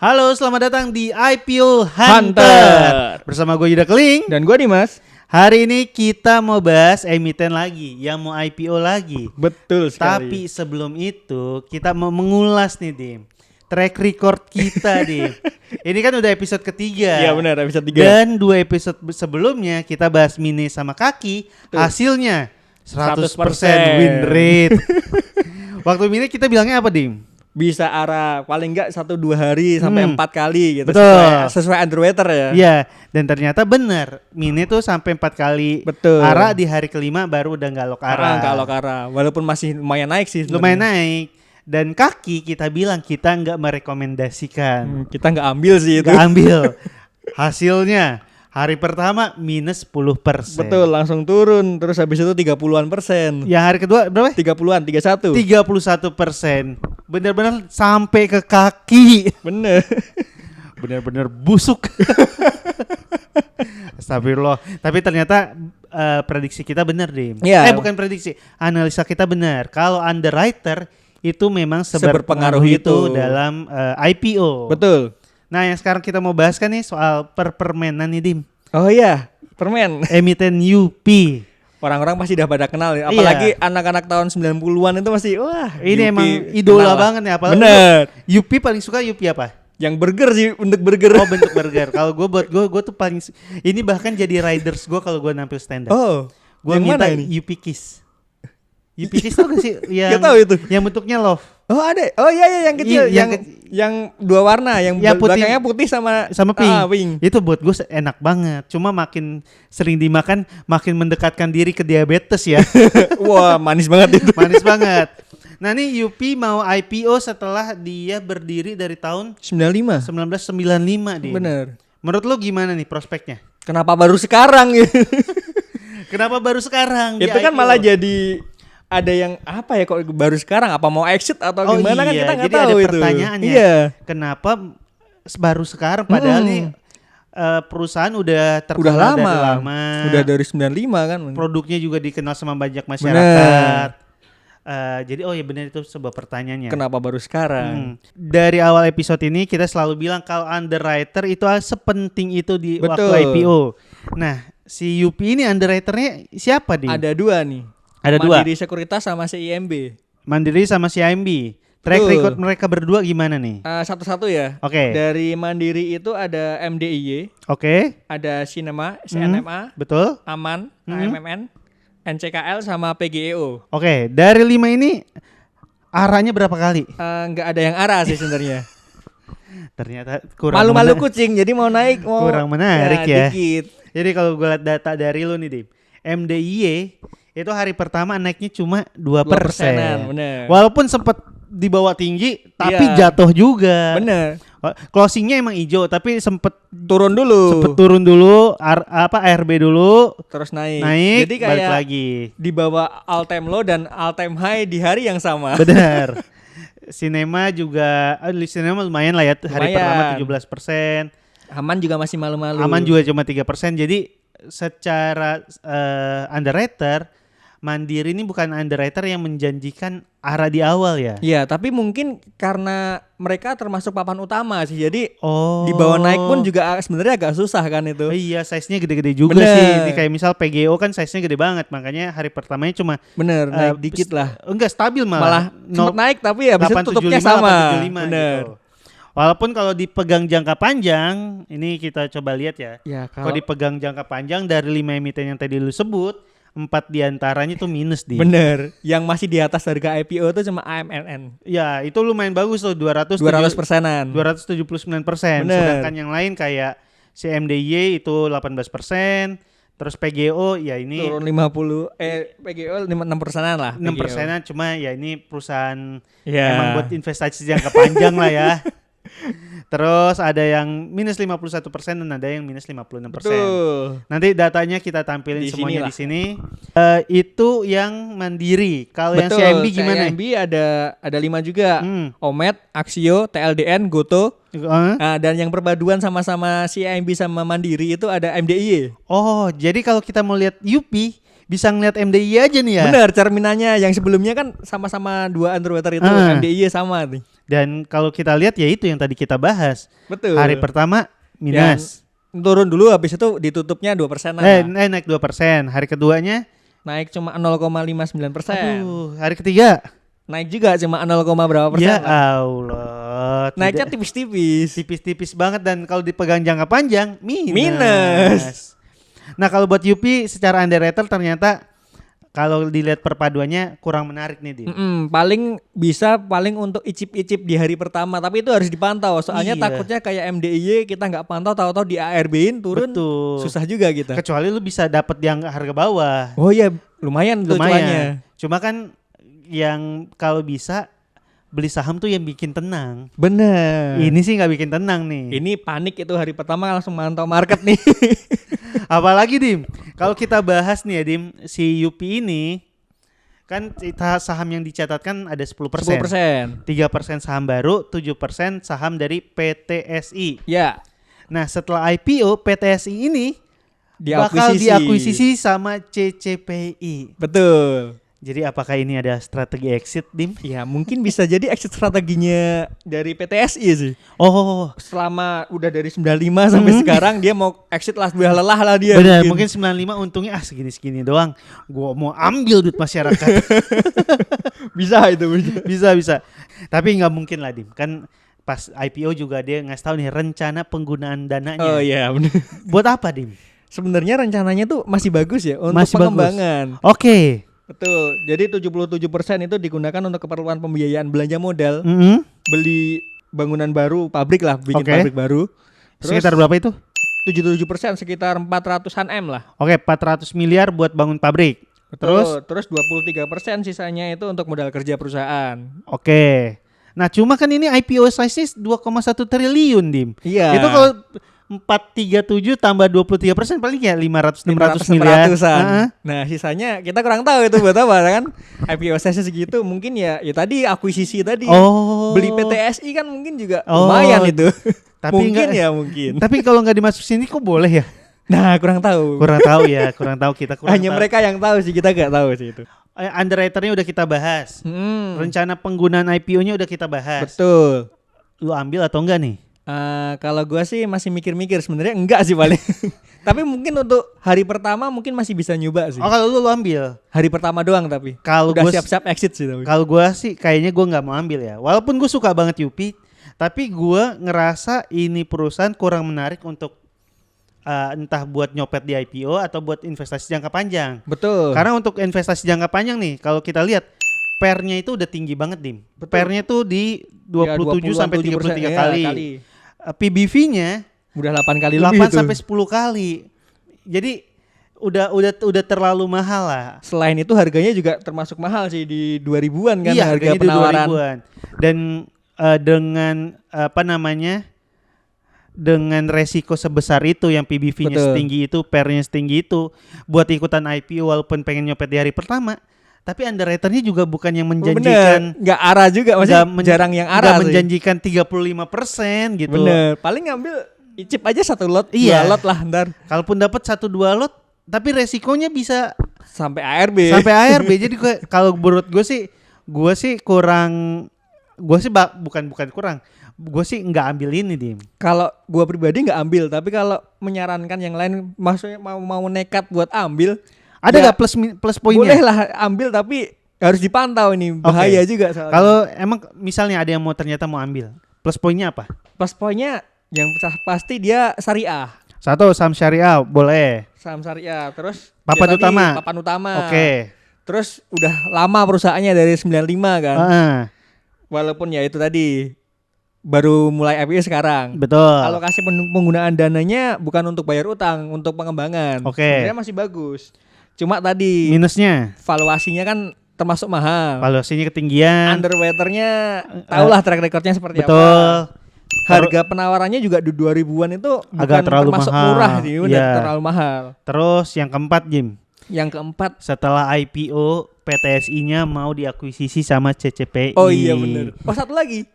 Halo, selamat datang di IPO Hunter. Bersama gue Yuda Keling. Dan gue Dimas. Hari ini kita mau bahas emiten lagi, yang mau IPO lagi. Betul sekali. Tapi sebelum itu kita mau mengulas nih, Dim, track record kita, Dim. Ini kan udah episode ketiga. Iya benar, episode 3. Dan 2 episode sebelumnya kita bahas Mine sama Kaki. Tuh. Hasilnya 100% 100% win rate. Waktu Mine kita bilangnya apa, Dim? Bisa arah paling enggak 1-2 hari sampai 4 kali gitu. Betul. Sesuai underwater ya. Iya, dan ternyata benar. Mine tuh sampai 4 kali Betul. arah, di hari kelima baru udah nggak lok arah. Nggak lok arah. Walaupun masih lumayan naik sih. Lumayan sebenarnya. naik. Dan Kaki kita bilang kita nggak merekomendasikan. Kita nggak ambil sih itu. Nggak ambil. Hasilnya hari pertama minus 10%. Betul, langsung turun. Terus habis itu 30-an%. Yang hari kedua berapa? 30-an, 31. 31%. Bener-bener sampai ke Kaki. Bener. Bener-bener busuk. Astagfirullah. Tapi ternyata prediksi kita benar, Dim. Iya. Bukan prediksi, analisa kita benar. Kalau underwriter itu memang Seberpengaruh seberpengaruh itu itu dalam IPO. Betul. Nah, yang sekarang kita mau bahas kan nih soal permenan nih, Dim. Oh iya, permen. Emiten UP. Orang-orang pasti udah pada kenal ya. Iya. Apalagi anak-anak tahun 90-an itu masih wah. Ini Yupi emang idola kenal lah. banget ya. Apalagi Bener. UP paling suka UP apa? Yang burger sih, untuk burger. Oh, bentuk burger. Kalau gue tuh paling ini bahkan jadi riders gue kalau gue nampil stand up. Oh. Gue yang minta mana ini? UP Kiss. UP Kiss tau gak sih? Yang, Gak tahu itu. Yang bentuknya love. Oh ada. Oh iya yang kecil, Iya, yang dua warna, yang Ya, putih. belakangnya putih sama Pink. pink. Itu buat gue enak banget. Cuma makin sering dimakan makin mendekatkan diri ke diabetes ya. Wah, manis banget itu. Manis banget. Nah nih UP mau IPO setelah dia berdiri dari tahun 95. 1995 dia. Bener. Menurut lo gimana nih prospeknya? Kenapa baru sekarang ya? Kenapa baru sekarang? Itu dia kan IPO? malah jadi ada yang apa ya kok baru sekarang, apa mau exit atau gimana kan kita nggak jadi tahu ada itu. pertanyaannya. Iya. Kenapa baru sekarang padahal nih perusahaan udah terkenal Udah lama. dari lama. Udah dari 95 kan. Produknya juga dikenal sama banyak masyarakat. Jadi oh ya benar, itu sebuah pertanyaannya. Kenapa baru sekarang? Dari awal episode ini kita selalu bilang kalau underwriter itu sepenting itu di Betul. waktu IPO. Nah, si UP ini underwriternya siapa, Di? Ada dua nih. Ada dua. Mandiri Sekuritas sama CIMB. Mandiri sama CIMB. Track Betul. record mereka berdua gimana nih? Satu-satu ya. Oke. Dari Mandiri itu ada MDIY, Oke. ada Sinema, CNMA, Betul. Aman, AMMN, NCKL sama PGEO. Oke, dari 5 ini arahnya berapa kali? Nggak ada yang arah sih sebenarnya. Ternyata kurang Malu-malu kucing, jadi mau naik mau kurang menarik ya. dikit. Jadi kalau gue lihat data dari lu nih, Dim, MDIY itu hari pertama naiknya cuma 2%. 2%-an, bener. Walaupun sempat dibawa tinggi tapi Iya. jatuh juga. Bener. Closingnya emang hijau tapi sempet Turun dulu. turun dulu, ARB dulu, Terus naik. naik, Jadi balik kayak lagi. di bawah all time low dan all time high di hari yang sama. Benar. Sinema juga, Sinema lumayan lah ya, hari Lumayan. pertama 17%. Aman juga masih malu-malu. Aman juga cuma 3%. Jadi secara underwriter, Mandiri ini bukan underwriter yang menjanjikan arah di awal ya. Iya, tapi mungkin karena mereka termasuk papan utama sih. Jadi Oh. di bawah naik pun juga sebenarnya agak susah kan itu. Iya, size-nya gede-gede juga Bener. sih. Ini kayak misal PGO kan size-nya gede banget, makanya hari pertamanya cuma Bener, naik dikit lah. Enggak stabil Malah sempat naik tapi habis itu 875, tutupnya sama. 875 Bener. gitu. Walaupun kalau dipegang jangka panjang, ini kita coba lihat ya. Ya, Kalau dipegang jangka panjang dari 5 emiten yang tadi lu sebut, 4 diantaranya tuh minus di. Bener, yang masih di atas harga IPO itu cuma AMNN. Ya, itu lumayan bagus tuh 200%-an. 279%. Bener. Sedangkan yang lain kayak CMDY itu 18%, terus PGO ya ini Turun 50 PGO 6%-an lah. 6%-an, cuma ya ini perusahaan Ya. emang buat investasi jangka panjang lah ya. Terus ada yang minus 51% dan ada yang minus 56%. Betul. Nanti datanya kita tampilin Di semuanya sinilah. di sini. Itu yang Mandiri. Kalau yang Betul. CIMB gimana? CIMB ada 5 juga. Hmm. Omet, Axio, TLDN, Goto. Eh? Nah, dan yang perpaduan sama-sama CIMB sama Mandiri itu ada MDIY. Oh, jadi kalau kita mau lihat UP bisa ngeliat MDI aja nih ya. Bener, cerminannya yang sebelumnya kan sama-sama dua underwater itu, MDIY sama nih. Dan kalau kita lihat ya itu yang tadi kita bahas. Betul. Hari pertama minus. Turun dulu habis itu ditutupnya 2% lah. Naik 2%. Hari keduanya Naik cuma 0,59%. aduh, hari ketiga Naik juga cuma 0, berapa persen. ya Allah. Naiknya tidak- tipis-tipis. tipis-tipis banget dan kalau dipegang jangka panjang minus. Minus. Nah, kalau buat Yupi secara underrated ternyata kalau dilihat perpaduannya kurang menarik nih, Dim. Paling untuk icip-icip di hari pertama, tapi itu harus dipantau. Soalnya Iya. takutnya kayak MDIY kita nggak pantau, tahu-tahu di ARB-in turun, Betul. susah juga kita. Kecuali lu bisa dapat yang harga bawah. Oh iya, lumayan tuh cuannya. Lumayan. Cuma kan yang kalau bisa beli saham tuh yang bikin tenang. Bener. Ini sih nggak bikin tenang nih. Ini panik itu hari pertama langsung mantau market nih. Apalagi Dim, kalau kita bahas nih ya Dim, si Yupi ini kan saham yang dicatatkan ada 10%. 10%. 3% saham baru, 7% saham dari PTSI. Ya, Nah, setelah IPO PTSI ini bakal diakuisisi. diakuisisi sama CCPI. Betul. Jadi apakah ini ada strategi exit, Dim? Ya mungkin bisa jadi exit strateginya dari PTSI sih. Oh, Selama udah dari 95 sampai sekarang dia mau exit lah, sudah lelah lah dia. benar. Mungkin 95 untungnya segini-segini doang. Gua mau ambil duit masyarakat. Bisa itu. Bisa. Tapi nggak mungkin lah, Dim. Kan pas IPO juga dia ngasih tahu nih rencana penggunaan dananya. Oh iya benar. Buat apa, Dim? Sebenarnya rencananya tuh masih bagus ya untuk Masih bagus. pengembangan. Oke. Betul. Jadi 77% itu digunakan untuk keperluan pembiayaan belanja modal, Mm-mm. beli bangunan baru, pabrik lah, bikin Oke. pabrik baru. Sekitar berapa itu? 77% sekitar 400-an M lah. Oke, 400 miliar buat bangun pabrik. Terus 23% sisanya itu untuk modal kerja perusahaan. Oke. Nah, cuma kan ini IPO size 2,1 triliun, Dim. Iya. Itu kalau 437 tambah 23% paling ya 500-600 miliar. 600-an. Heeh. Nah, sisanya kita kurang tahu itu buat apa kan. IPO size segitu mungkin ya tadi akuisisi tadi. Oh. Beli PTSI kan mungkin juga Oh. lumayan itu. Tapi mungkin enggak- ya mungkin. Tapi kalau nggak dimasukin sini kok boleh ya? Nah, kurang tahu. Kurang tahu ya, kurang tahu kita kurang Hanya tahu. mereka yang tahu sih, kita nggak tahu sih itu. Underwriter-nya udah kita bahas. Rencana penggunaan IPO-nya udah kita bahas. Betul. Lu ambil atau enggak nih? Kalau gua sih masih mikir-mikir, sebenarnya enggak sih paling. Tapi mungkin untuk hari pertama mungkin masih bisa nyoba sih. Oh, kalau lu ambil. Hari pertama doang tapi. Kalau Udah gua siap-siap exit sih tapi. Kalau gua sih kayaknya gua nggak mau ambil ya. Walaupun gue suka banget Yupi, tapi gua ngerasa ini perusahaan kurang menarik untuk entah buat nyopet di IPO atau buat investasi jangka panjang. Betul. Karena untuk investasi jangka panjang nih, kalau kita lihat PER-nya itu udah tinggi banget, Dim. Betul. PER-nya tuh di 27 sampai 33 kali. PBV-nya Udah 8 kali lebih 8 itu. sampai 10 kali. Jadi udah terlalu mahal lah. Selain itu harganya juga termasuk mahal sih di 2000-an kan Iya, harga harganya di penawaran. 2000-an. Dan dengan apa namanya? Dengan resiko sebesar itu yang PBV-nya Betul. setinggi itu, PER-nya setinggi itu, buat ikutan IPO walaupun pengen nyopet di hari pertama, tapi underwriter-nya juga bukan yang menjanjikan Enggak arah juga, maksudnya jarang yang arah sih. menjanjikan 35% gitu. Bener. Paling ngambil icip aja 1 lot, Iya. 2 lot lah ntar Kalaupun dapat 1-2 lot, tapi resikonya bisa sampai ARB. sampai ARB. Jadi kalau menurut gue sih bukan kurang. Gue sih nggak ambil ini, Dim. Kalau gua pribadi nggak ambil, tapi kalau menyarankan yang lain, maksudnya mau nekat buat ambil, Ada ya, nggak plus poinnya? boleh lah ambil, tapi harus dipantau ini, bahaya juga soalnya. Kalau emang misalnya ada yang ternyata mau ambil, plus poinnya apa? Plus poinnya yang pasti dia syariah, Satu, saham syariah boleh. saham syariah, terus Papan ya tadi, utama. papan utama. Oke. Terus udah lama perusahaannya dari 95 kan, Heeh, walaupun ya itu tadi baru mulai IPO sekarang. betul. Alokasi penggunaan dananya bukan untuk bayar utang, untuk pengembangan. Oke. Sebenarnya masih bagus. Cuma tadi Minusnya, valuasinya kan termasuk mahal. valuasinya ketinggian. Underwaternya tahulah track recordnya seperti Betul. apa. Harga penawarannya juga di 2000-an itu bukan terlalu termasuk mahal. murah sih, udah Iya. terlalu mahal. Terus yang keempat, Jim. Yang keempat, Setelah IPO, PTSI-nya mau diakuisisi sama CCPI. oh iya bener. Oh satu lagi.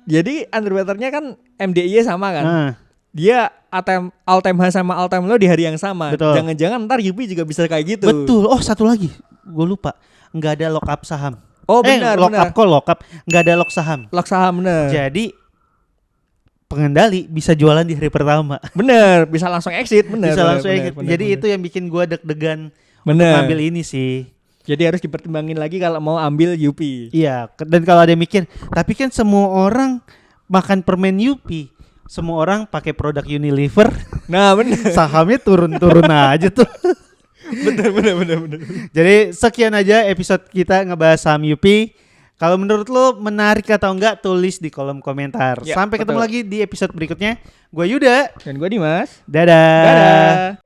Jadi underwaternya kan MDIY sama kan. Heeh. Dia all time high sama all time low di hari yang sama. Betul. Jangan-jangan ntar Yupi juga bisa kayak gitu. Betul. Oh, satu lagi. Gue lupa. Nggak ada lock up saham. Oh benar, lock benar. up kok lock up, nggak ada lock saham. Lock saham benar. Jadi pengendali bisa jualan di hari pertama. Bener, bisa langsung exit, bener. Bisa bener, langsung bener, exit. bener, Jadi bener. itu yang bikin gua deg-degan untuk Bener. ngambil ini sih. Jadi harus dipertimbangin lagi kalau mau ambil Yupi. Iya, dan kalau ada yang mikir, tapi kan semua orang makan permen Yupi, semua orang pakai produk Unilever, Nah, bener. sahamnya turun-turun aja tuh. bener. Jadi sekian aja episode kita ngebahas saham Yupi. Kalau menurut lo menarik atau enggak, tulis di kolom komentar. Ya, Sampai ketemu betul. lagi di episode berikutnya. Gue Yuda. Dan gue Dimas. Dadah. Dadah.